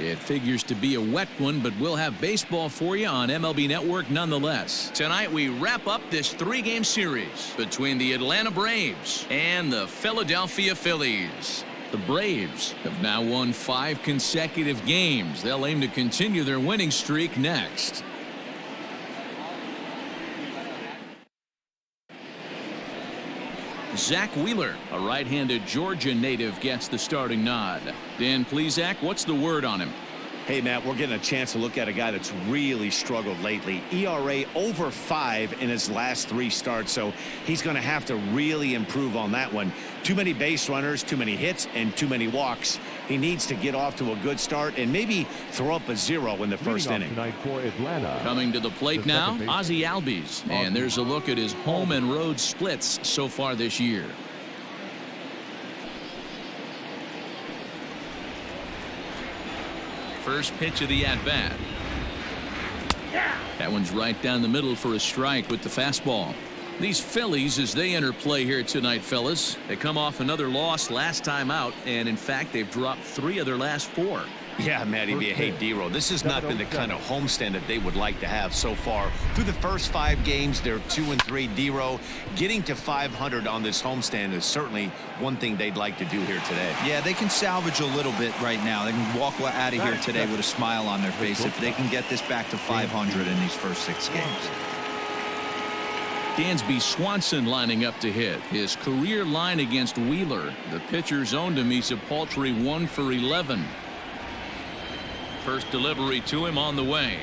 It figures to be a wet one, but we'll have baseball for you on MLB Network nonetheless. Tonight we wrap up this 3-game series between the Atlanta Braves and the Philadelphia Phillies. The Braves have now won 5 consecutive games. They'll aim to continue their winning streak next. Zach Wheeler, a right-handed Georgia native, gets the starting nod. Dan Plesac, what's the word on him? Hey, Matt, we're getting a chance to look at a guy that's really struggled lately. ERA over 5 in his last 3 starts, so he's going to have to really improve on that one. Too many base runners, too many hits, and too many walks. He needs to get off to a good start and maybe throw up a 0 in the first inning. Coming to the plate now, Ozzie Albies, and there's a look at his home and road splits so far this year. First pitch of the at-bat. That one's right down the middle for a strike with the fastball. These Phillies, as they enter play here tonight, fellas, they come off another loss last time out, and in fact they've dropped 3 of their last 4. Yeah, Matty B. Hey, D-Row, this has not been the kind of homestand that they would like to have so far. Through the first 5 games, they're 2-3. D-Row, getting to 500 on this homestand is certainly one thing they'd like to do here today. Yeah, they can salvage a little bit right now. They can walk out of here today with a smile on their face if they can get this back to 500 in these first 6 games. Dansby Swanson lining up to hit. His career line against Wheeler. The pitcher's owned him. He's a paltry 1 for 11. First delivery to him on the way.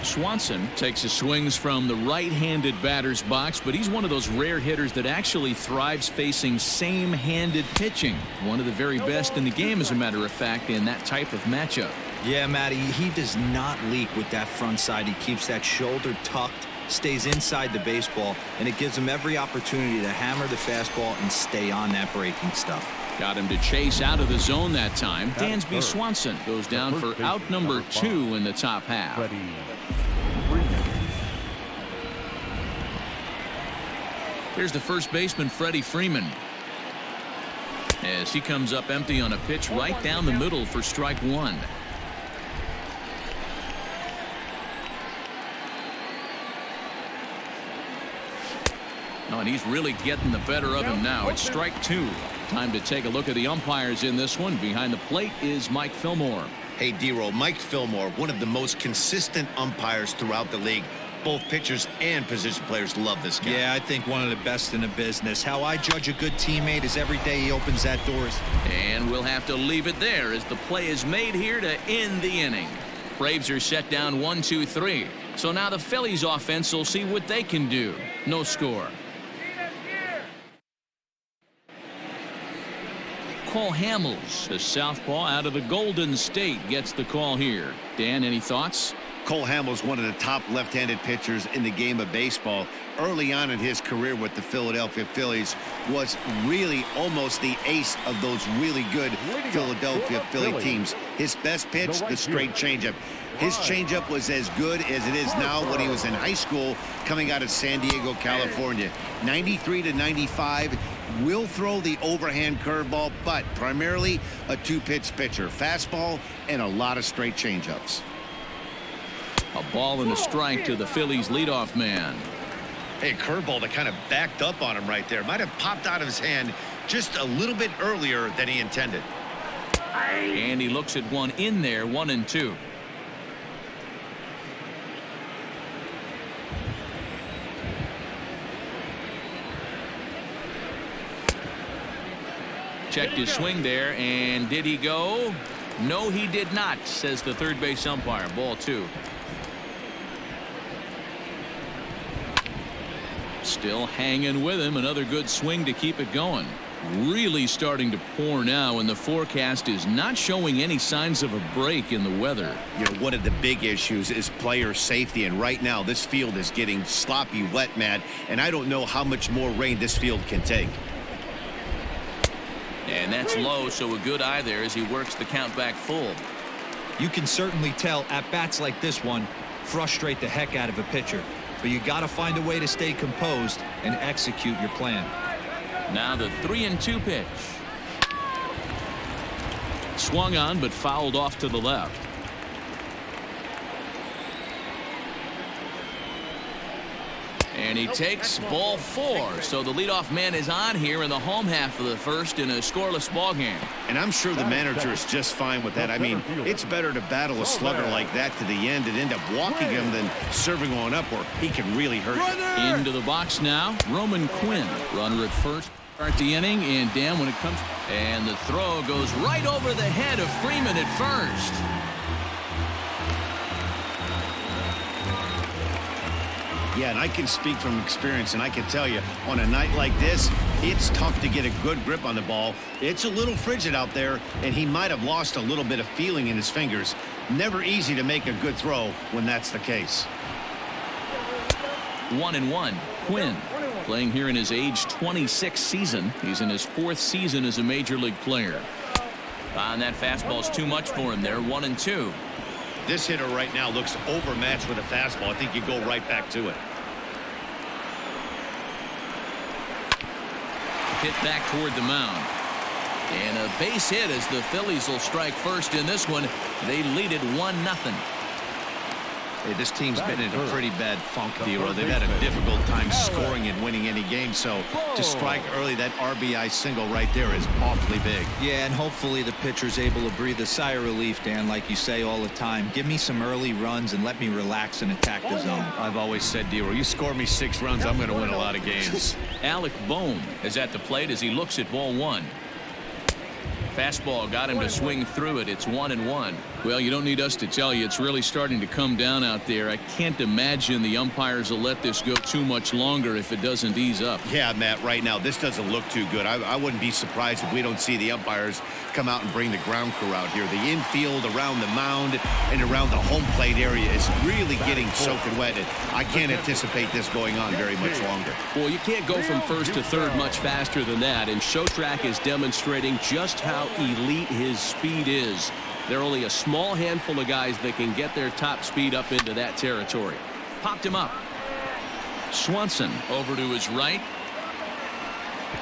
Swanson takes his swings from the right-handed batter's box, but he's one of those rare hitters that actually thrives facing same-handed pitching. One of the very best in the game, as a matter of fact, in that type of matchup. Yeah, Matty, he does not leak with that front side. He keeps that shoulder tucked, stays inside the baseball, and it gives him every opportunity to hammer the fastball and stay on that breaking stuff. Got him to chase out of the zone that time. Dansby Swanson goes down for out number 2 in the top half. Here's the first baseman, Freddie Freeman, as he comes up empty on a pitch right down the middle for strike 1. Oh, and he's really getting the better of him now. It's strike 2. Time to take a look at the umpires in this one. Behind the plate is Mike Fillmore. Hey, D-Row, Mike Fillmore, one of the most consistent umpires throughout the league. Both pitchers and position players love this guy. Yeah, I think one of the best in the business. How I judge a good teammate is every day he opens that doors. And we'll have to leave it there as the play is made here to end the inning. Braves are set down 1-2-3. So now the Phillies offense will see what they can do. No score. Cole Hamels, the southpaw out of the Golden State, gets the call here. Dan, any thoughts? Cole Hamels, one of the top left-handed pitchers in the game of baseball. Early on in his career with the Philadelphia Phillies, was really almost the ace of those really good Philadelphia Philly teams. His best pitch, the straight changeup. His changeup was as good as it is now when he was in high school coming out of San Diego, California. 93 to 95. Will throw the overhand curveball, but primarily a 2-pitch pitcher. Fastball and a lot of straight changeups. A ball and a strike to the Phillies leadoff man. Hey, curveball that kind of backed up on him right there. Might have popped out of his hand just a little bit earlier than he intended. And he looks at one in there, 1-2. Checked his swing there, and did he go? No, he did not, says the third base umpire. Ball 2. Still hanging with him. Another good swing to keep it going. Really starting to pour now, and the forecast is not showing any signs of a break in the weather. You know, one of the big issues is player safety, and right now this field is getting sloppy wet, Matt, and I don't know how much more rain this field can take. And that's low, so a good eye there as he works the count back full. You can certainly tell at-bats like this one frustrate the heck out of a pitcher. But you got to find a way to stay composed and execute your plan. Now the 3-2 pitch. Swung on but fouled off to the left. And he takes ball 4. So the leadoff man is on here in the home half of the first in a scoreless ball game. And I'm sure the manager is just fine with that. I mean, it's better to battle a slugger like that to the end and end up walking him than serving one up where he can really hurt you. Into the box now, Roman Quinn. Runner at first. Start the inning, and Dan when it comes. And the throw goes right over the head of Freeman at first. Yeah, and I can speak from experience, and I can tell you, on a night like this, it's tough to get a good grip on the ball. It's a little frigid out there, and he might have lost a little bit of feeling in his fingers. Never easy to make a good throw when that's the case. 1-1. Quinn playing here in his age 26 season. He's in his 4th season as a major league player. And that fastball is too much for him there. 1-2. This hitter right now looks overmatched with a fastball. I think you go right back to it. Hit back toward the mound. And a base hit as the Phillies will strike first in this one. They lead it 1-0. Hey, this team's been in a pretty bad funk, D-Roll. They've had a difficult time scoring and winning any game. So to strike early, that RBI single right there is awfully big. Yeah, and hopefully the pitcher's able to breathe a sigh of relief, Dan, like you say all the time. Give me some early runs and let me relax and attack the zone. I've always said, D-Roll, you score me 6 runs, I'm going to win a lot of games. Alec Bohm is at the plate as he looks at ball 1. Fastball got him to swing through it. It's 1-1. Well, you don't need us to tell you, it's really starting to come down out there. I can't imagine the umpires will let this go too much longer if it doesn't ease up. Yeah, Matt, right now this doesn't look too good. I wouldn't be surprised if we don't see the umpires come out and bring the ground crew out here. The infield around the mound and around the home plate area is really getting soaking wet. And I can't anticipate this going on very much longer. Well, you can't go from first to third much faster than that, and Showtrack is demonstrating just how elite his speed is. There are only a small handful of guys that can get their top speed up into that territory. Popped him up. Swanson over to his right.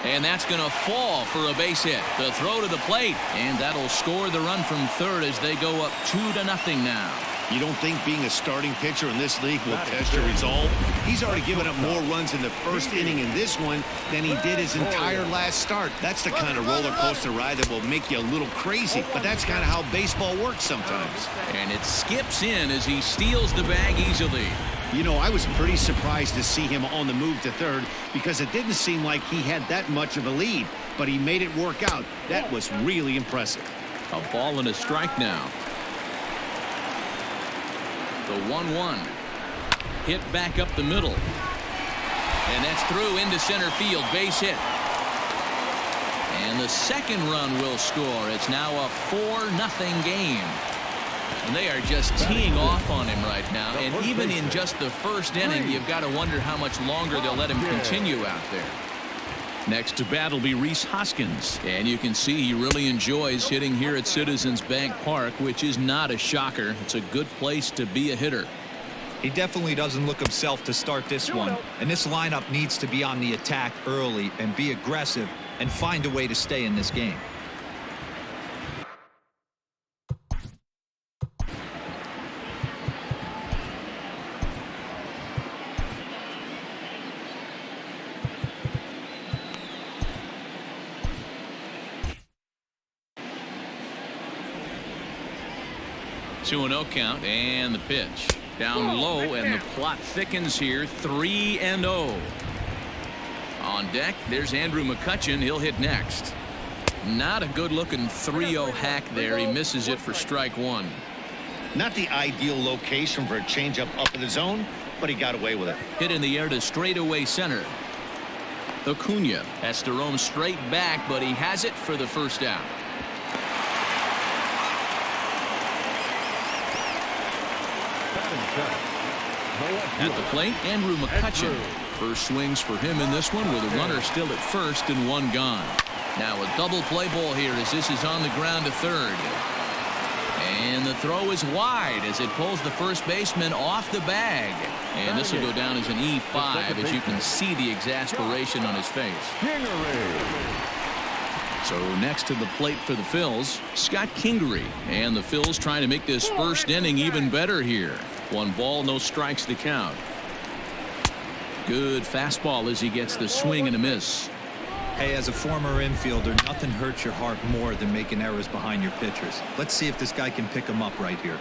And that's going to fall for a base hit. The throw to the plate. And that'll score the run from third as they go up 2-0 now. You don't think being a starting pitcher in this league will test your resolve? He's already given up more runs in the first inning in this one than he did his entire last start. That's the kind of roller coaster ride that will make you a little crazy. But that's kind of how baseball works sometimes. And it skips in as he steals the bag easily. You know, I was pretty surprised to see him on the move to third because it didn't seem like he had that much of a lead. But he made it work out. That was really impressive. A ball and a strike now. The 1-1. Hit back up the middle. And that's through into center field. Base hit. And the second run will score. It's now a 4-0 game. And they are just teeing off on him right now. And even in just the first inning, you've got to wonder how much longer they'll let him continue out there. Next to bat will be Rhys Hoskins. And you can see he really enjoys hitting here at Citizens Bank Park, which is not a shocker. It's a good place to be a hitter. He definitely doesn't look himself to start this one. And this lineup needs to be on the attack early and be aggressive and find a way to stay in this game. Two 2-0 count and the pitch down low, and the plot thickens here. 3-0 on deck. There's Andrew McCutchen. He'll hit next. Not a good looking 3-0 hack there. He misses it for strike 1. Not the ideal location for a changeup up in the zone, but he got away with it. Hit in the air to straightaway center. Acuna has to roam straight back, but he has it for the first out. At the plate, Andrew McCutchen. First swings for him in this one with a runner still at first and one gone. Now a double play ball here as this is on the ground to third. And the throw is wide as it pulls the first baseman off the bag. And this will go down as an E5 as you can see the exasperation on his face. So next to the plate for the Phils, Scott Kingery, and the Phils trying to make this first inning even better here. 1 ball, no strikes to count. Good fastball as he gets the swing and a miss. Hey, as a former infielder, nothing hurts your heart more than making errors behind your pitchers. Let's see if this guy can pick them up right here.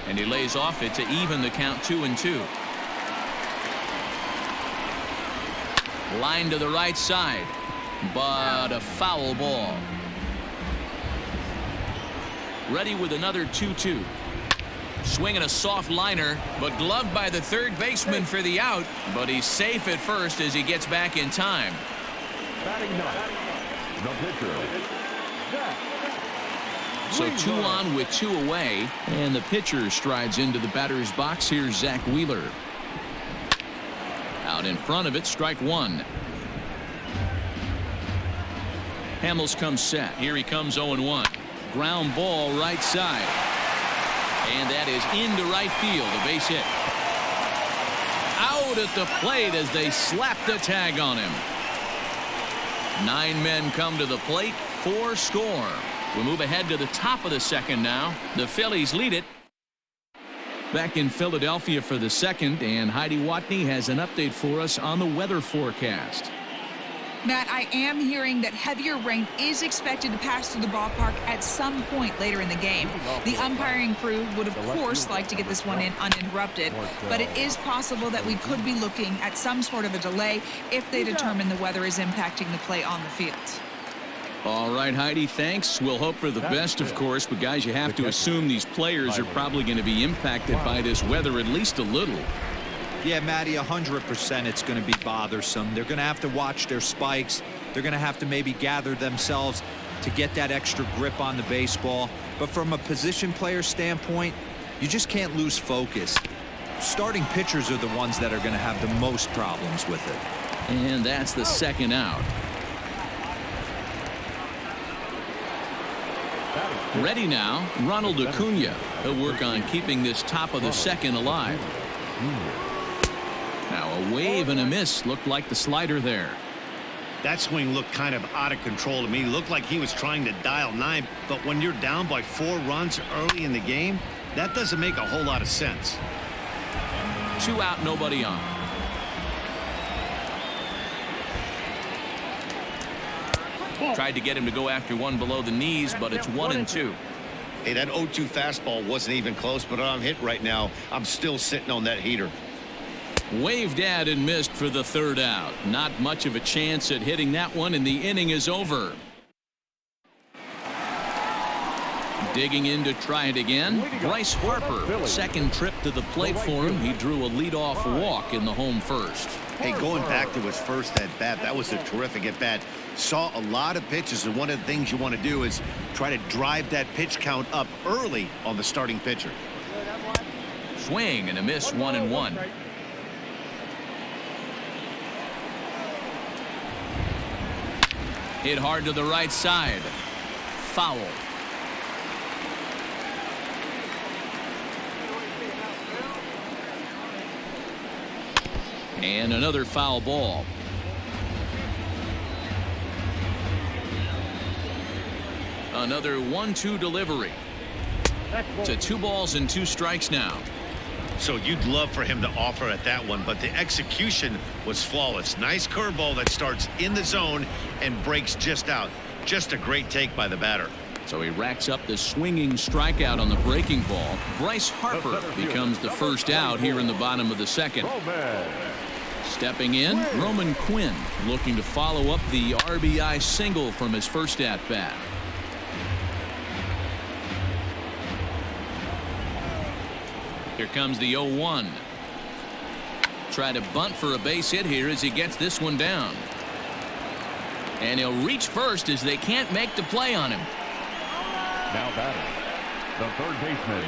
And he lays off it to even the count 2-2. Line to the right side, but a foul ball. Ready with another 2-2. Swinging a soft liner, but gloved by the third baseman for the out. But he's safe at first as he gets back in time. So 2 on with 2 away, and the pitcher strides into the batter's box. Here's Zach Wheeler. Out in front of it, strike 1. Hamels comes set. Here he comes 0-1. Ground ball right side. And that is into right field, a base hit. Out at the plate as they slap the tag on him. 9 men come to the plate, 4 score. We move ahead to the top of the second now. The Phillies lead it. Back in Philadelphia for the second, and Heidi Watney has an update for us on the weather forecast. Matt, I am hearing that heavier rain is expected to pass through the ballpark at some point later in the game. The umpiring crew would, of course, like to get this one in uninterrupted, but it is possible that we could be looking at some sort of a delay if they determine the weather is impacting the play on the field. All right, Heidi, thanks. We'll hope for the best, of course, but guys, you have to assume these players are probably going to be impacted by this weather at least a little. Yeah, Matty, 100% it's going to be bothersome. They're going to have to watch their spikes. They're going to have to maybe gather themselves to get that extra grip on the baseball. But from a position player standpoint, you just can't lose focus. Starting pitchers are the ones that are going to have the most problems with it. And that's the second out. Ready now, Ronald Acuna. He'll work on keeping this top of the second alive. Now a wave and a miss. Looked like the slider there. That swing looked kind of out of control to me. Looked like he was trying to dial 9, but when you're down by 4 runs early in the game, that doesn't make a whole lot of sense. 2 out, nobody on. Tried to get him to go after one below the knees, but it's 1-2. Hey, that 0-2 fastball wasn't even close, but I'm hit right now. I'm still sitting on that heater. Waved at and missed for the third out. Not much of a chance at hitting that one, and the inning is over. Digging in to try it again, Bryce Harper. Second trip to the plate for him. He drew a leadoff walk in the home first. Hey, going back to his first at bat, that was a terrific at bat. Saw a lot of pitches, and one of the things you want to do is try to drive that pitch count up early on the starting pitcher. Swing and a miss, 1-1. Hit hard to the right side. Foul. And another foul ball. Another 1-2 delivery. To 2 balls and 2 strikes now. So you'd love for him to offer at that one, but the execution was flawless. Nice curveball that starts in the zone and breaks just out. Just a great take by the batter. So he racks up the swinging strikeout on the breaking ball. Bryce Harper becomes the first out here in the bottom of the second. Stepping in, Roman Quinn, looking to follow up the RBI single from his first at-bat. Here comes the 0-1. Try to bunt for a base hit here as he gets this one down. And he'll reach first as they can't make the play on him. Now batting, the third baseman,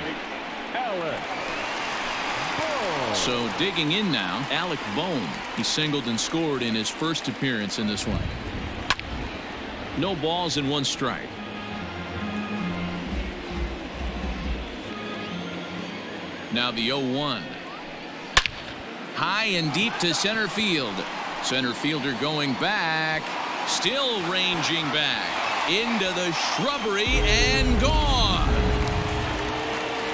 Alec Bohm. So digging in now, Alec Bohm. He singled and scored in his first appearance in this one. No balls and 1 strike. Now the 0-1. High and deep to center field. Center fielder going back. Still ranging back. Into the shrubbery and gone.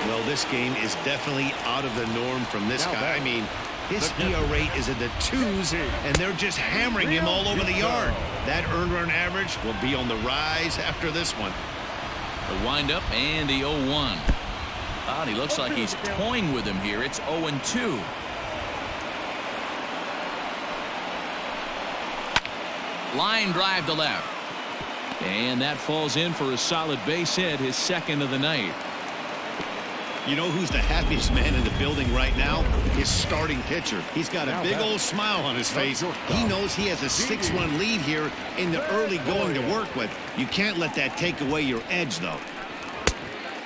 Well, this game is definitely out of the norm from this guy. I mean, his ERA is in the 2s, and they're just hammering him all over the yard. That earned run average will be on the rise after this one. The windup and the 0-1. Oh, he looks like he's toying with him here. It's 0-2. Line drive to left. And that falls in for a solid base hit, his second of the night. You know who's the happiest man in the building right now? His starting pitcher. He's got a big old smile on his face. He knows he has a 6-1 lead here in the early going to work with. You can't let that take away your edge, though.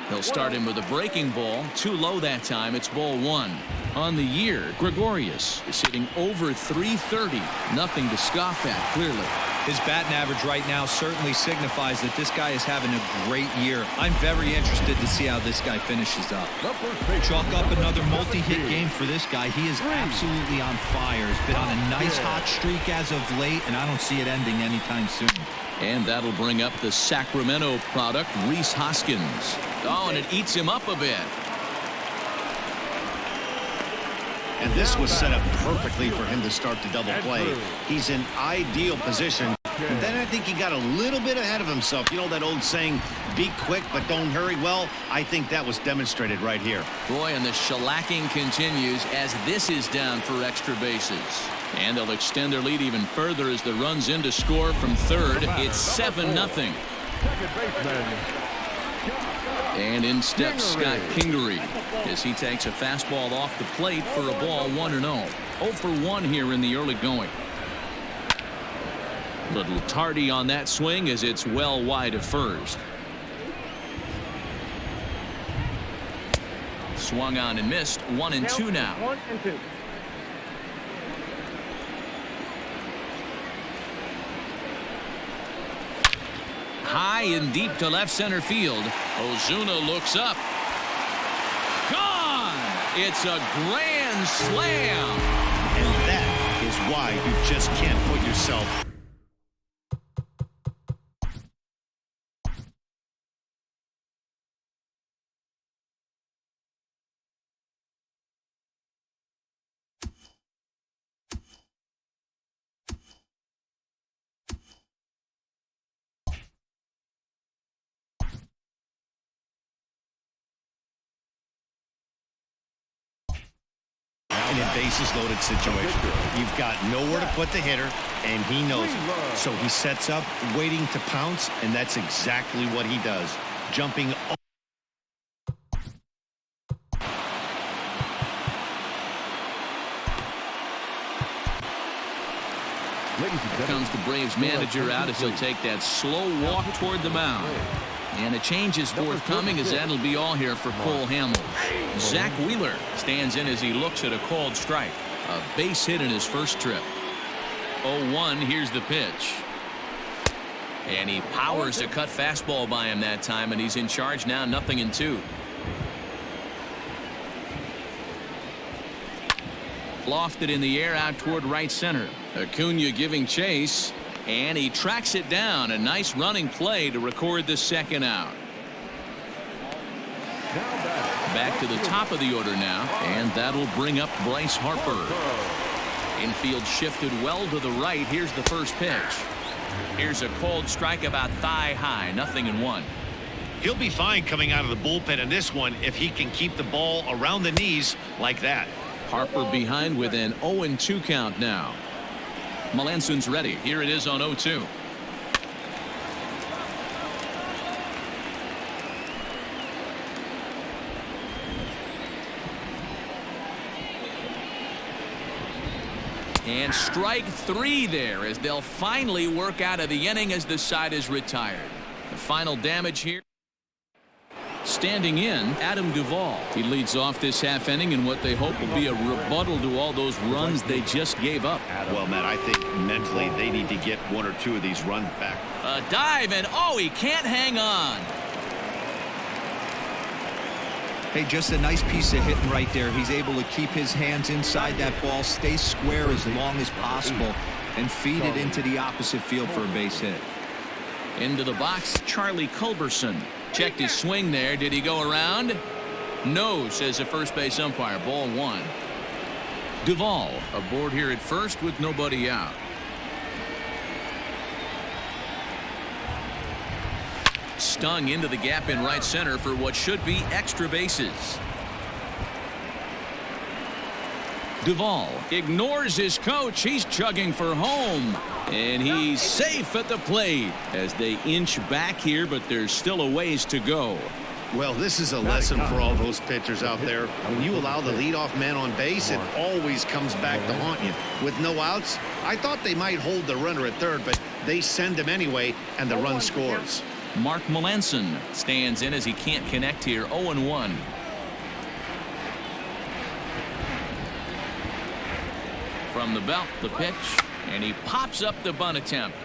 He'll start him with a breaking ball. Too low that time. It's ball 1. On the year, Gregorius is hitting over .330. Nothing to scoff at, clearly. His batting average right now certainly signifies that this guy is having a great year. I'm very interested to see how this guy finishes up. Chalk up another multi-hit game for this guy. He is absolutely on fire. He's been on a nice hot streak as of late, and I don't see it ending anytime soon. And that'll bring up the Sacramento product, Rhys Hoskins. Oh, and it eats him up a bit. And this was set up perfectly for him to start the double play. He's in ideal position. And then I think he got a little bit ahead of himself. You know that old saying, be quick but don't hurry? Well, I think that was demonstrated right here. Boy, and the shellacking continues as this is down for extra bases. And they'll extend their lead even further as the runs in to score from third. It's 7-0. Second baseman. And in steps Scott Kingery as he takes a fastball off the plate for a ball 1-0. 0 for 1 here in the early going. Little tardy on that swing as it's well wide of first. Swung on and missed. 1-2 now. 1-2. High and deep to left center field. Ozuna looks up. Gone! It's a grand slam. And that is why you just can't put yourself in a bases loaded situation. You've got nowhere to put the hitter, and he knows it. So he sets up, waiting to pounce, and that's exactly what he does. Jumping. Here comes the Braves manager out as he'll take that slow walk toward the mound. And a change is forthcoming as that'll be all here for Cole Hamels. Zach Wheeler stands in as he looks at a called strike. A base hit in his first trip. 0-1, here's the pitch. And he powers a cut fastball by him that time, and he's in charge now, 0-2. Lofted in the air out toward right center. Acuna giving chase. And he tracks it down. A nice running play to record the second out. Back to the top of the order now. And that'll bring up Bryce Harper. Infield shifted well to the right. Here's the first pitch. Here's a cold strike about thigh high. 0-1. He'll be fine coming out of the bullpen in this one if he can keep the ball around the knees like that. Harper behind with an 0-2 count now. Melanson's ready. Here it is on 0-2. And strike 3 there as they'll finally work out of the inning as the side is retired. The final damage here. Standing in, Adam Duvall. He leads off this half inning in what they hope will be a rebuttal to all those runs they just gave up. Well, Matt, I think mentally they need to get 1 or 2 of these runs back. A dive, and oh, he can't hang on. Hey, just a nice piece of hitting right there. He's able to keep his hands inside that ball, stay square as long as possible, and feed it into the opposite field for a base hit. Into the box, Charlie Culberson. Checked his swing there. Did he go around? No, says the first base umpire. Ball one. Duvall aboard here at first with nobody out. Stung into the gap in right center for what should be extra bases. Duvall ignores his coach. He's chugging for home. And he's safe at the plate as they inch back here, but there's still a ways to go. Well, this is a lesson for all those pitchers out there. When you allow the leadoff man on base, it always comes back to haunt you. With no outs, I thought they might hold the runner at third, but they send him anyway, and the run scores. Mark Melanson stands in as he can't connect here. 0-1. From the belt, the pitch, and he pops up the bunt attempt.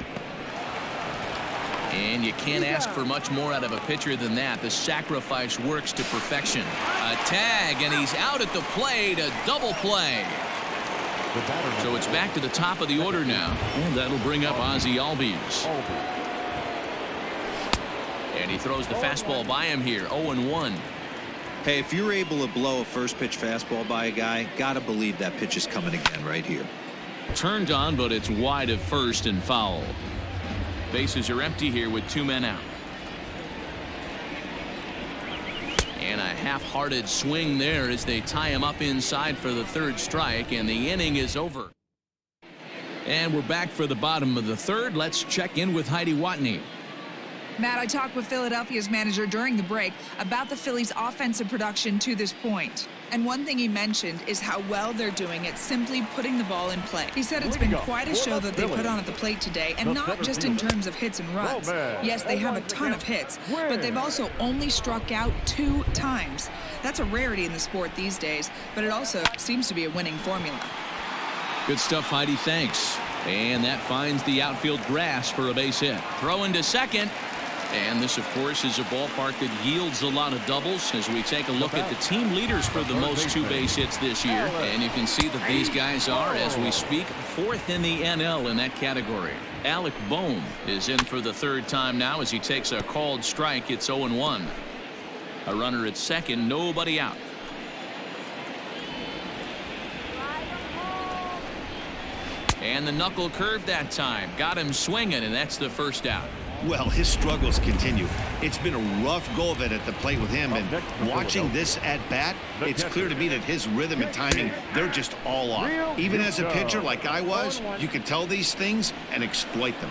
And you can't ask for much more out of a pitcher than that. The sacrifice works to perfection. A tag, and he's out at the plate. A double play. So it's back to the top of the order now. And that'll bring up Ozzie Albies. And he throws the fastball by him here. 0-1. Hey, if you're able to blow a first pitch fastball by a guy, gotta believe that pitch is coming again right here. Turned on, but it's wide of first and foul. Bases are empty here with 2 men out. And a half-hearted swing there as they tie him up inside for the third strike, and the inning is over. And we're back for the bottom of the third. Let's check in with Heidi Watney. Matt, I talked with Philadelphia's manager during the break about the Phillies' offensive production to this point. And one thing he mentioned is how well they're doing at simply putting the ball in play. He said it's been quite a show that they put on at the plate today, and not just in terms of hits and runs. Yes, they have a ton of hits, but they've also only struck out 2 times. That's a rarity in the sport these days, but it also seems to be a winning formula. Good stuff, Heidi. Thanks. And that finds the outfield grass for a base hit. Throw into second. And this, of course, is a ballpark that yields a lot of doubles as we take a look at the team leaders for the most 2 base hits this year. And you can see that these guys are, as we speak, 4th in the NL in that category. Alec Bohm is in for the 3rd time now as he takes a called strike. It's 0-1. A runner at second, nobody out. And the knuckle curve that time. Got him swinging, and that's the first out. Well, his struggles continue. It's been a rough go of it at the plate with him, and watching this at bat, it's clear to me that his rhythm and timing, they're just all off. Even as a pitcher like I was, you can tell these things and exploit them.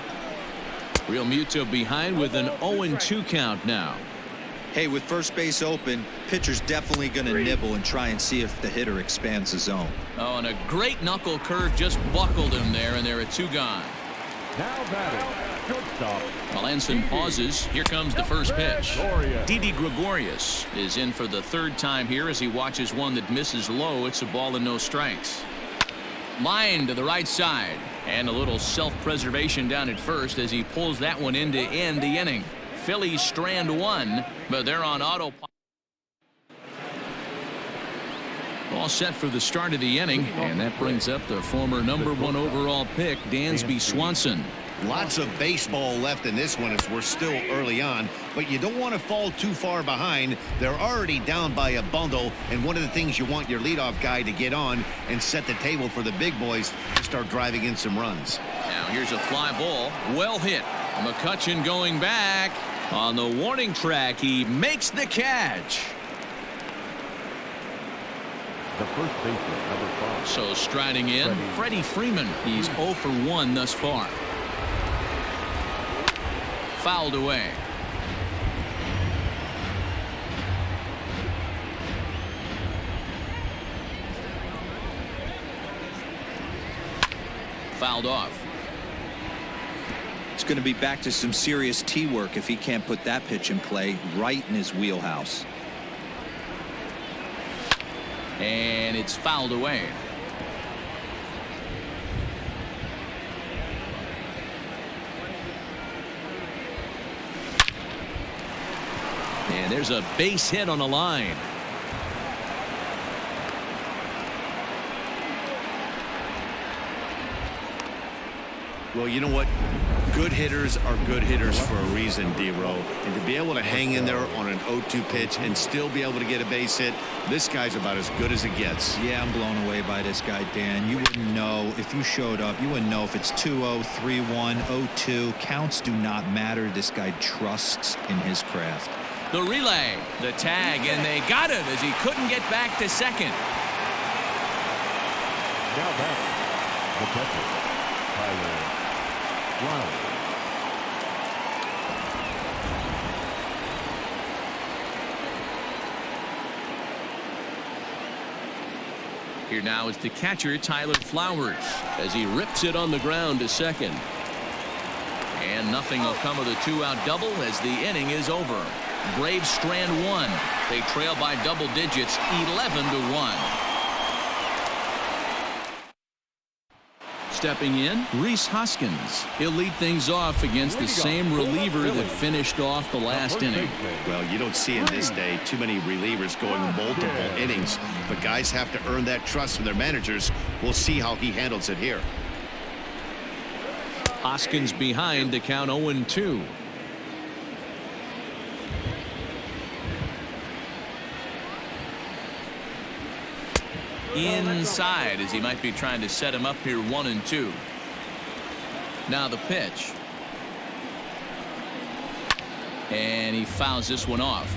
Real Muto behind with an 0-2 count now. Hey, with first base open, pitcher's definitely going to nibble and try and see if the hitter expands the zone. Oh, and a great knuckle curve just buckled him there, and there are 2 gone. Now batting, shortstop. Melanson pauses. Here comes the first pitch. Didi Gregorius is in for the 3rd time here as he watches one that misses low. It's a ball and no strikes. Line to the right side, and a little self-preservation down at first as he pulls that one in to end the inning. Phillies strand 1, but they're on autopilot. All set for the start of the inning, and that brings up the former #1 overall pick, Dansby Swanson. Lots of baseball left in this one as we're still early on, but you don't want to fall too far behind. They're already down by a bundle, and one of the things you want your leadoff guy to get on and set the table for the big boys to start driving in some runs. Now here's a fly ball, well hit. McCutchen going back on the warning track. He makes the catch. The first baseman, number 5. So striding in, Freddie Freeman. He's 0 for 1 thus far. Fouled away. Fouled off. It's going to be back to some serious tee work if he can't put that pitch in play right in his wheelhouse. And it's fouled away. And there's a base hit on the line. Well, you know what? Good hitters are good hitters for a reason, D-Row. And to be able to hang in there on an 0-2 pitch and still be able to get a base hit, this guy's about as good as it gets. Yeah, I'm blown away by this guy, Dan. You wouldn't know if you showed up. You wouldn't know if it's 2-0, 3-1, 0-2. Counts do not matter. This guy trusts in his craft. The relay, the tag, and they got it as he couldn't get back to second. Now back, the catcher, Tyler Flowers. Here now is the catcher, Tyler Flowers, as he rips it on the ground to second. And nothing will come of the two-out double as the inning is over. Braves strand one. They trail by double digits, 11-1. Stepping in, Rhys Hoskins. He'll lead things off against the same reliever that finished off the last inning. Well, you don't see in this day too many relievers going multiple innings, but guys have to earn that trust from their managers. We'll see how he handles it here. Hoskins behind to count 0-2. Inside as he might be trying to set him up here 1-2. Now the pitch. And he fouls this one off.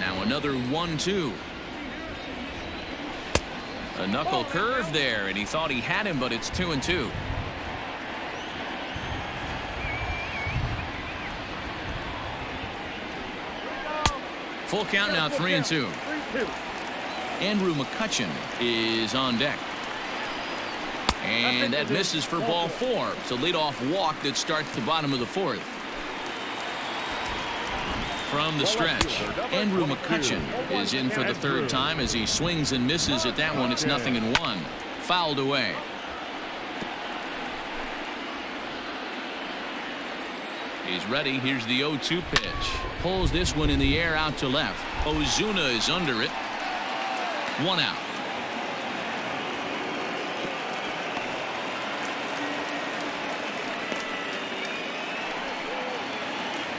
Now another 1-2. A knuckle curve there, and he thought he had him, but it's 2-2. Full count now, 3-2. Andrew McCutchen is on deck. And that misses for ball 4. It's a leadoff walk that starts the bottom of the 4th. From the stretch, Andrew McCutchen is in for the 3rd time as he swings and misses at that one. It's 0-1. Fouled away. He's ready. Here's the 0-2 pitch. Pulls this one in the air out to left. Ozuna is under it. 1 out.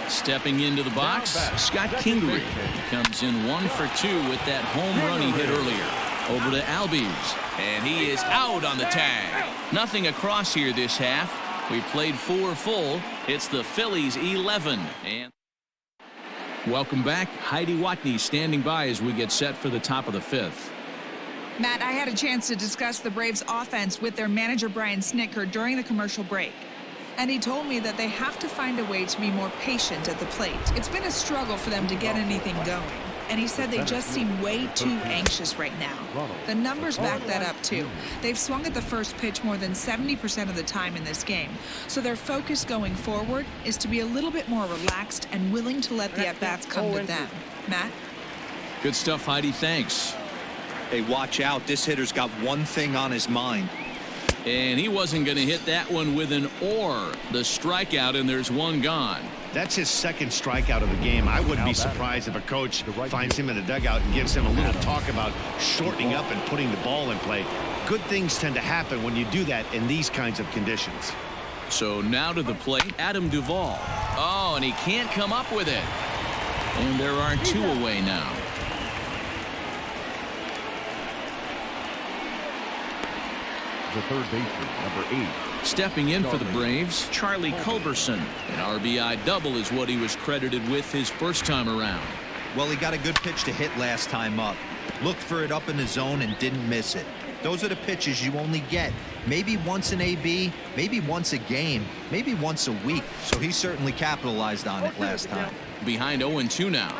Stepping into the box, Scott Kingery comes in 1 for 2 with that home run he hit earlier. Over to Albies, and he is out on the tag. Nothing across here this half. We played 4 full. It's the Phillies 11. And welcome back. Heidi Watney standing by as we get set for the top of the 5th. Matt, I had a chance to discuss the Braves offense with their manager Brian Snitker during the commercial break. And he told me that they have to find a way to be more patient at the plate. It's been a struggle for them to get anything going. And he said they just seem way too anxious right now. The numbers back that up, too. They've swung at the first pitch more than 70% of the time in this game. So their focus going forward is to be a little bit more relaxed and willing to let the at-bats come to them. Matt? Good stuff, Heidi. Thanks. Hey, watch out. This hitter's got one thing on his mind. And he wasn't going to hit that one with an or. The strikeout, and there's one gone. That's his 2nd strikeout of the game. I wouldn't be surprised if a coach finds him in the dugout and gives him a little talk about shortening up and putting the ball in play. Good things tend to happen when you do that in these kinds of conditions. So now to the plate, Adam Duvall. Oh, and he can't come up with it. And there are 2 away now. The third baseman, number 8. Stepping in for the Braves, Charlie Culberson. An RBI double is what he was credited with his first time around. Well, he got a good pitch to hit last time up. Looked for it up in the zone and didn't miss it. Those are the pitches you only get maybe once in AB, maybe once a game, maybe once a week. So he certainly capitalized on it last time. Behind 0-2 now.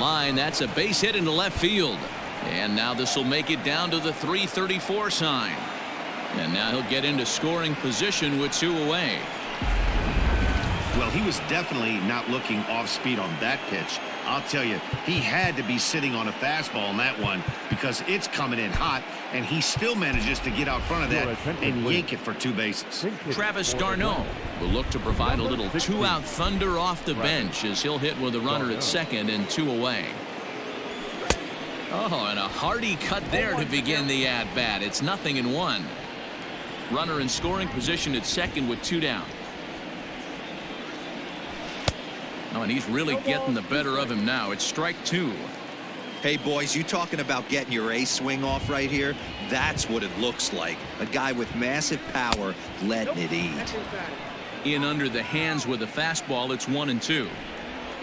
Line, that's a base hit into left field, and now this will make it down to the 334 sign, and now he'll get into scoring position with 2 away. Well, he was definitely not looking off speed on that pitch. I'll tell you, he had to be sitting on a fastball on that one because it's coming in hot, and he still manages to get out front of that and yank it for 2 bases. Travis d'Arnaud will look to provide a little 2-out thunder off the bench as he'll hit with a runner at second and 2 away. Oh, and a hearty cut there to begin the at-bat. It's 0-1. Runner in scoring position at second with 2 down. Oh, and he's really getting the better of him now. It's strike 2. Hey, boys, you talking about getting your ace swing off right here? That's what it looks like. A guy with massive power letting it eat. In under the hands with a fastball, it's 1-2.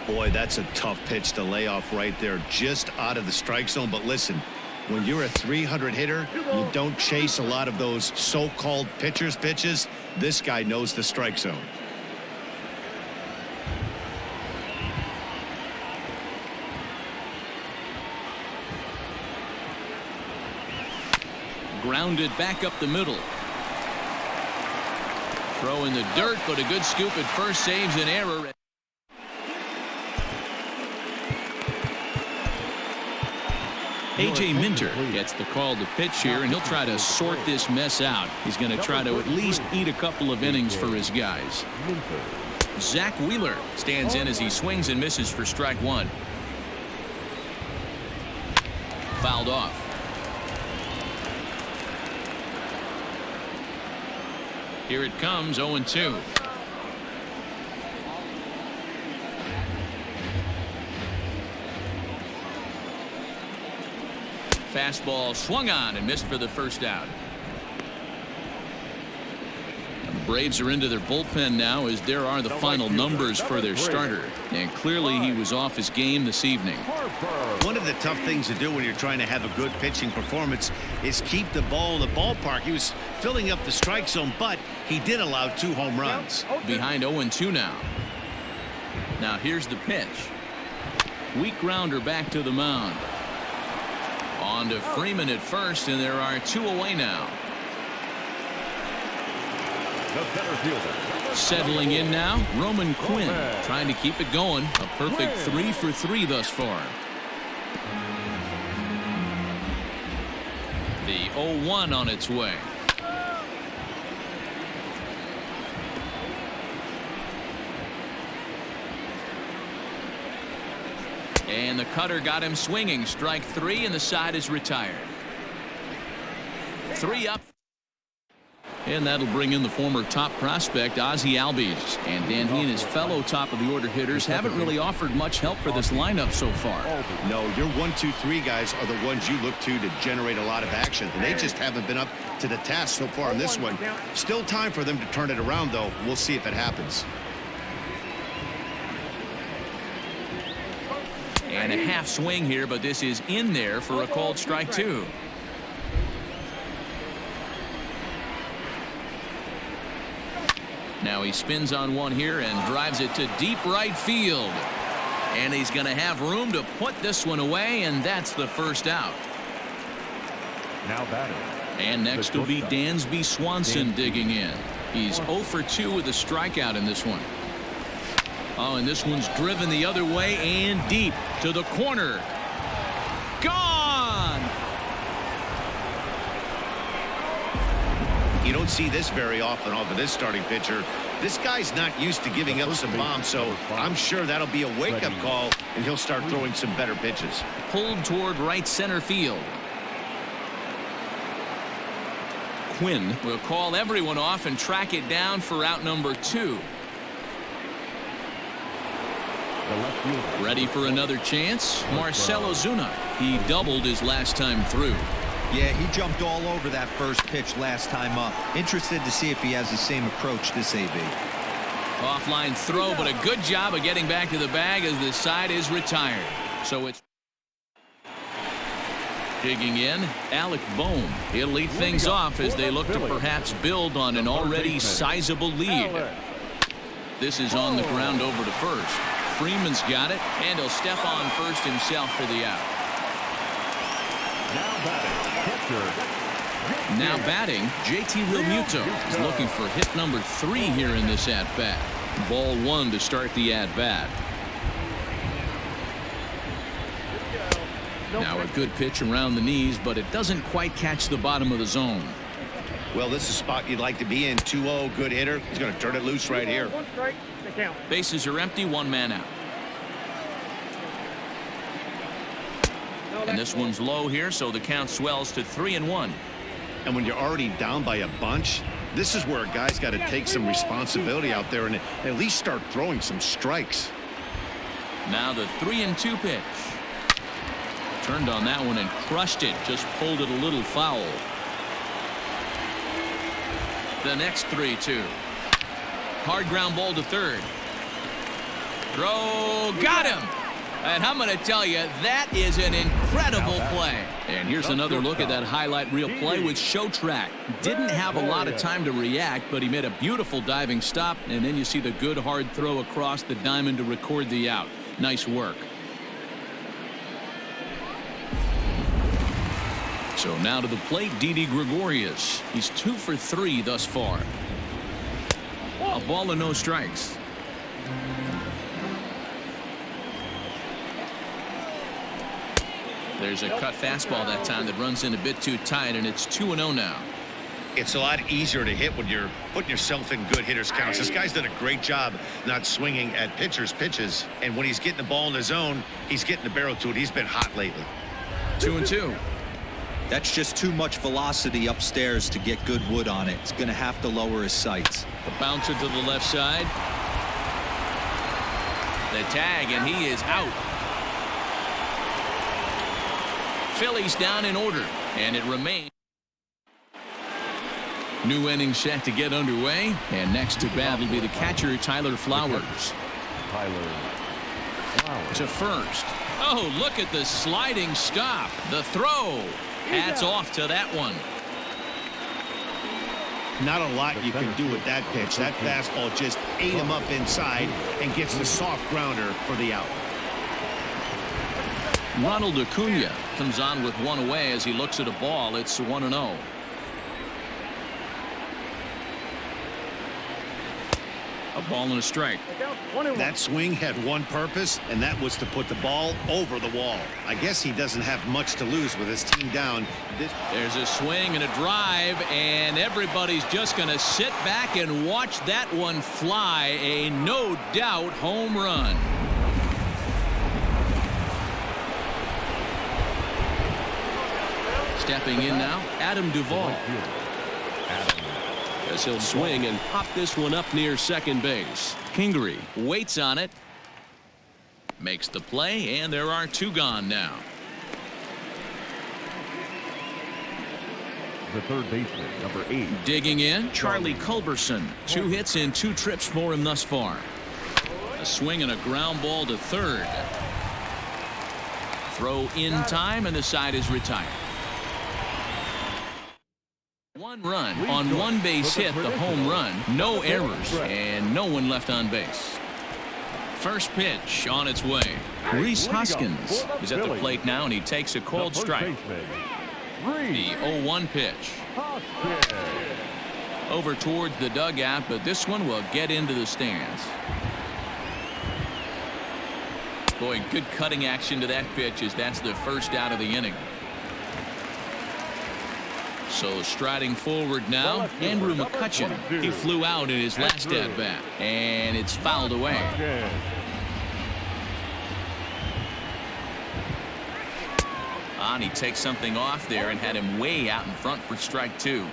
Boy, that's a tough pitch to lay off right there, just out of the strike zone. But listen, when you're a 300 hitter, you don't chase a lot of those so-called pitcher's pitches. This guy knows the strike zone. Grounded back up the middle. Throw in the dirt, but a good scoop at first saves an error. A.J. Minter gets the call to pitch here, and he'll try to sort this mess out. He's going to try to at least eat a couple of innings for his guys. Zach Wheeler stands in as he swings and misses for strike 1. Fouled off. Here it comes, 0-2. Fastball swung on and missed for the first out. The Braves are into their bullpen now as there are the final numbers for their starter. And clearly he was off his game this evening. One of the tough things to do when you're trying to have a good pitching performance is keep the ball in the ballpark. He was filling up the strike zone, but he did allow 2 home runs. Behind 0-2 now. Now here's the pitch. Weak grounder back to the mound. On to Freeman at first, and there are 2 away now. Settling in now, Roman Quinn trying to keep it going. A perfect 3 for 3 thus far. The 0-1 on its way. And the cutter got him swinging. Strike 3, and the side is retired. 3 up. And that'll bring in the former top prospect, Ozzie Albies. And Dan, he and his fellow top-of-the-order hitters haven't really offered much help for this lineup so far. No, your 1, 2, 3 guys are the ones you look to generate a lot of action. And they just haven't been up to the task so far in this one. Still time for them to turn it around, though. We'll see if it happens. And a half swing here, but this is in there for a called strike 2. Now he spins on one here and drives it to deep right field. And he's going to have room to put this one away, and that's the first out. Now batting. And next will be Dansby Swanson digging in. He's 0 for 2 with a strikeout in this one. Oh, and this one's driven the other way and deep to the corner. Gone! You don't see this very often off of this starting pitcher. This guy's not used to giving up some bombs, so I'm sure that'll be a wake-up call, and he'll start throwing some better pitches. Pulled toward right center field. Quinn will call everyone off and track it down for out number 2. Ready for another chance? Marcell Ozuna. He doubled his last time through. Yeah, he jumped all over that first pitch last time up. Interested to see if he has the same approach this AB. Offline throw, but a good job of getting back to the bag as the side is retired. So it's digging in, Alec Bohm. He'll lead things off as they look to perhaps build on an already sizable lead. This is on the ground over to first. Freeman's got it, and he'll step on first himself for the out. Now batting, JT Realmuto is looking for hit number 3 here in this at-bat. Ball 1 to start the at-bat. Now a good pitch around the knees, but it doesn't quite catch the bottom of the zone. Well, this is a spot you'd like to be in. 2-0, good hitter. He's going to turn it loose right here. Bases are empty, one man out. And this one's low here, so the count swells to 3-1. And when you're already down by a bunch, this is where a guy's got to take some responsibility out there and at least start throwing some strikes. Now the 3-2 pitch. Turned on that one and crushed it. Just pulled it a little foul. The next 3-2. Hard ground ball to third. Throw, got him. And I'm going to tell you, that is an incredible play. And here's another look at that highlight reel play with Show Track. Didn't have a lot of time to react, but he made a beautiful diving stop. And then you see the good hard throw across the diamond to record the out. Nice work. So now to the plate, Didi Gregorius. He's 2 for 3 thus far. A ball and no strikes. There's a cut fastball that time that runs in a bit too tight, and it's 2-0 now. It's a lot easier to hit when you're putting yourself in good hitters' counts. This guy's done a great job not swinging at pitchers' pitches. And when he's getting the ball in the zone, he's getting the barrel to it. He's been hot lately. 2-2. That's just too much velocity upstairs to get good wood on it. It's going to have to lower his sights. The bouncer to the left side. The tag, and he is out. Phillies down in order, and it remains. New inning set to get underway, and next to bat will be the catcher, Tyler Flowers. To first. Oh, look at the sliding stop. The throw. Hats off to that one. Not a lot you can do with that pitch. That fastball just ate him up inside and gets the soft grounder for the out. Ronald Acuna comes on with one away as he looks at a ball. It's 1-0. A ball and a strike. That swing had one purpose, and that was to put the ball over the wall. I guess he doesn't have much to lose with his team down. There's a swing and a drive, and everybody's just going to sit back and watch that one fly. A no doubt home run. Stepping in now, Adam Duvall. As he'll swing and pop this one up near second base. Kingery waits on it. Makes the play, and there are 2 gone now. The third baseman, number 8. Digging in, Charlie Culberson. 2 hits and 2 trips for him thus far. A swing and a ground ball to third. Throw in time, and the side is retired. 1 run on 1 base hit, the home run. No errors, and no one left on base. First pitch on its way. Rhys Hoskins is at the plate now, and he takes a cold strike. The 0-1 pitch. Over towards the dugout, but this one will get into the stands. Boy, good cutting action to that pitch as that's the first out of the inning. So striding forward now, Andrew McCutchen. He flew out in his last at-bat, and it's fouled away. And he takes something off there and had him way out in front for strike 2.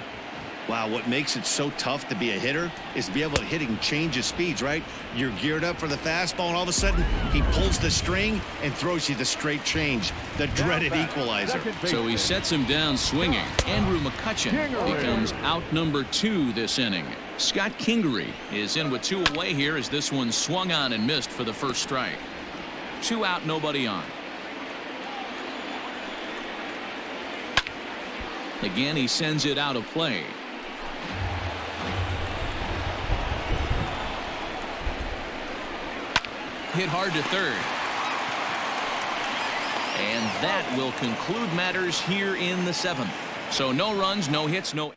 Wow, what makes it so tough to be a hitter is to be able to hit and change his speeds, right? You're geared up for the fastball, and all of a sudden, he pulls the string and throws you the straight change, the dreaded equalizer. So he sets him down swinging. Andrew McCutchen becomes out number 2 this inning. Scott Kingery is in with 2 away here as this one swung on and missed for the first strike. 2 out, nobody on. Again, he sends it out of play. Hit hard to third. And that will conclude matters here in the 7th. So no runs, no hits, no...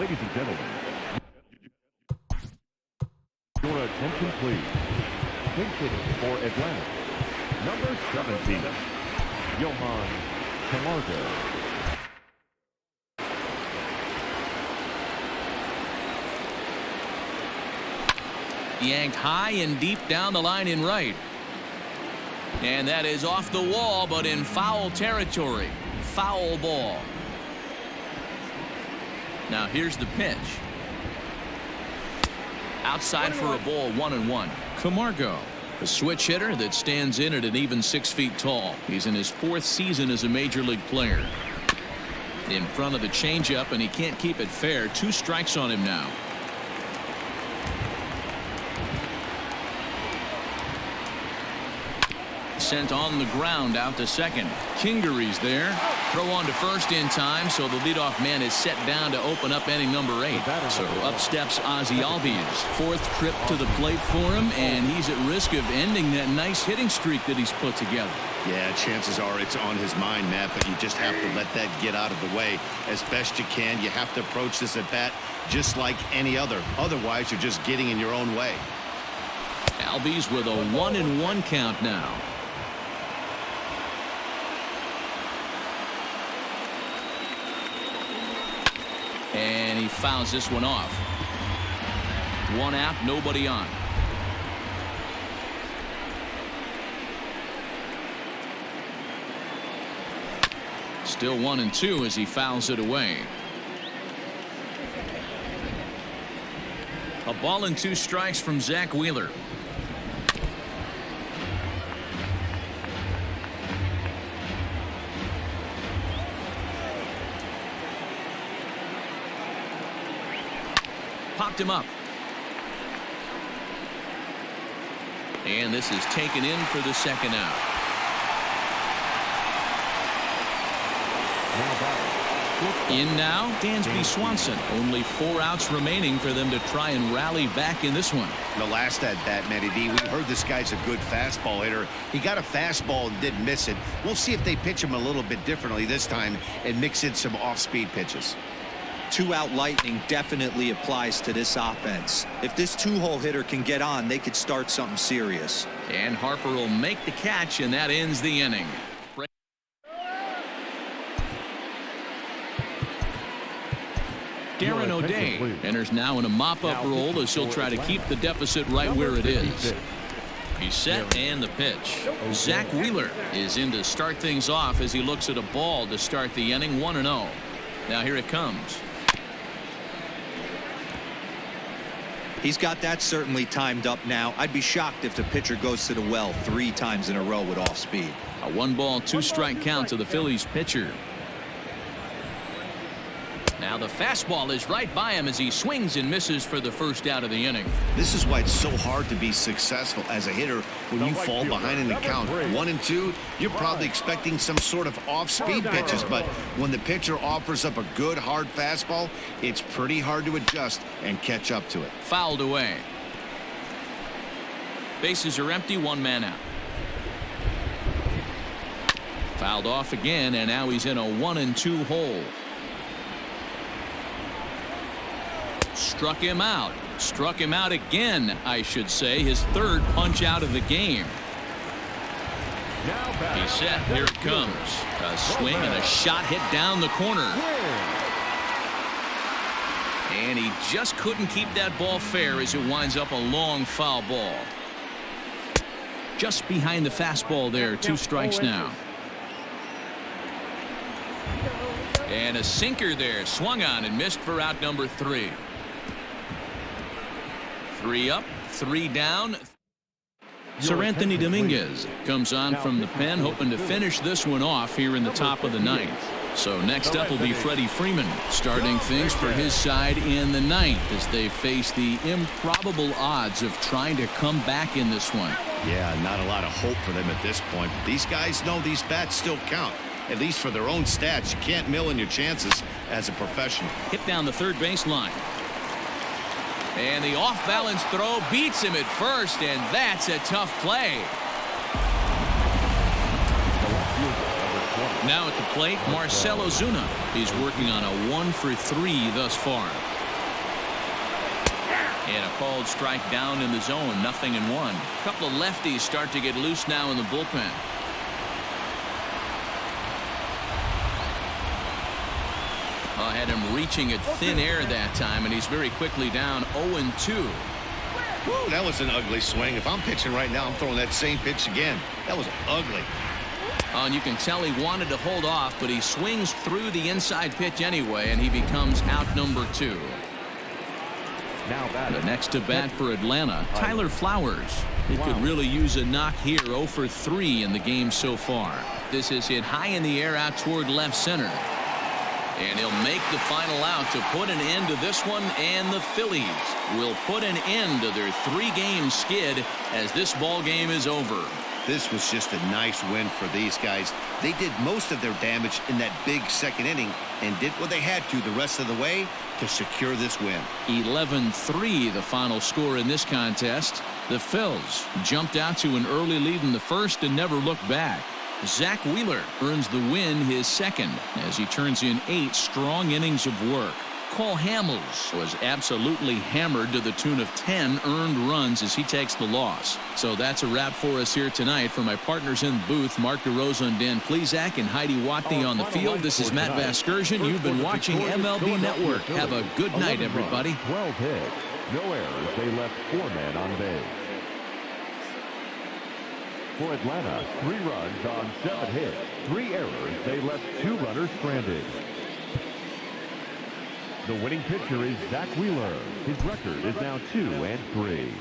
Ladies and gentlemen, your attention please. Pink hitting for Atlanta, number 17, Johan Camargo. Yanked high and deep down the line in right. And that is off the wall, but in foul territory. Foul ball. Now here's the pitch. Outside for a ball, 1-1. Camargo, a switch hitter that stands in at an even 6 feet tall. He's in his 4th season as a major league player. In front of the changeup, and he can't keep it fair. 2 strikes on him now. Sent on the ground out to second. Kingery's there. Throw on to first in time, so the leadoff man is set down to open up inning number 8. So up steps Ozzie Albies. 4th trip to the plate for him, and he's at risk of ending that nice hitting streak that he's put together. Yeah, chances are it's on his mind, Matt, but you just have to let that get out of the way as best you can. You have to approach this at bat just like any other. Otherwise, you're just getting in your own way. Albies with a 1-1 count now. And he fouls this one off. 1 out, nobody on. Still 1-2 as he fouls it away. A ball and 2 strikes from Zach Wheeler. Popped him up. And this is taken in for the 2nd out. In now, Dansby Swanson. Only 4 outs remaining for them to try and rally back in this one. The last at bat, Matty D, we heard this guy's a good fastball hitter. He got a fastball and didn't miss it. We'll see if they pitch him a little bit differently this time and mix in some off-speed pitches. 2-out lightning definitely applies to this offense. If this 2-hole hitter can get on, they could start something serious. And Harper will make the catch, and that ends the inning. Darren O'Day enters now in a mop-up role as he'll try to keep the deficit right where it is. He's set, and the pitch. Zach Wheeler is in to start things off as he looks at a ball to start the inning. 1-0. Now here it comes. He's got that certainly timed up now. I'd be shocked if the pitcher goes to the well 3 times in a row with off speed. A 1-ball, 2-strike count to the Phillies pitcher. Now the fastball is right by him as he swings and misses for the 1st out of the inning. This is why it's so hard to be successful as a hitter when you fall behind in the count. 1-2, you're probably expecting some sort of off-speed pitches, but when the pitcher offers up a good hard fastball, it's pretty hard to adjust and catch up to it. Fouled away. Bases are empty, 1 man out. Fouled off again, and now he's in a 1-2 hole. Struck him out. Struck him out again, I should say. His 3rd punch out of the game. He's set. Here it comes. A swing and a shot hit down the corner. And he just couldn't keep that ball fair as it winds up a long foul ball. Just behind the fastball there. 2 strikes now. And a sinker there. Swung on and missed for out number 3. 3 up, 3 down. Sir Anthony Dominguez comes on from the pen, hoping to finish this one off here in the top of the 9th. So next up will be Freddie Freeman, starting things for his side in the 9th as they face the improbable odds of trying to come back in this one. Yeah, not a lot of hope for them at this point. But these guys know these bats still count, at least for their own stats. You can't mill in your chances as a professional. Hit down the 3rd baseline. And the off-balance throw beats him at first, and that's a tough play. Now at the plate, Marcell Ozuna. He's working on a 1-for-3 thus far. And a called strike down in the zone, 0-1. A couple of lefties start to get loose now in the bullpen. I had him reaching at thin air that time, and he's very quickly down 0-2. Woo, that was an ugly swing. If I'm pitching right now, I'm throwing that same pitch again. That was ugly. And you can tell he wanted to hold off, but he swings through the inside pitch anyway, and he becomes out number 2. The next to bat for Atlanta, Tyler Flowers. He could really use a knock here. 0-for-3 in the game so far. This is hit high in the air out toward left center. And he'll make the final out to put an end to this one, and the Phillies will put an end to their 3-game skid as this ball game is over. This was just a nice win for these guys. They did most of their damage in that big second inning and did what they had to the rest of the way to secure this win. 11-3 the final score in this contest. The Phils jumped out to an early lead in the first and never looked back. Zach Wheeler earns the win, his second, as he turns in 8 strong innings of work. Cole Hamels was absolutely hammered to the tune of 10 earned runs as he takes the loss. So that's a wrap for us here tonight. For my partners in the booth, Mark DeRosa and Dan Plesac and Heidi Watney on the field, this is Matt Vasgersian. You've been watching MLB Network. Have a good night, everybody. 12 hits, no errors. They left 4 men on base. For Atlanta, 3 runs on 7 hits, 3 errors. They left 2 runners stranded. The winning pitcher is Zach Wheeler. His record is now 2-3.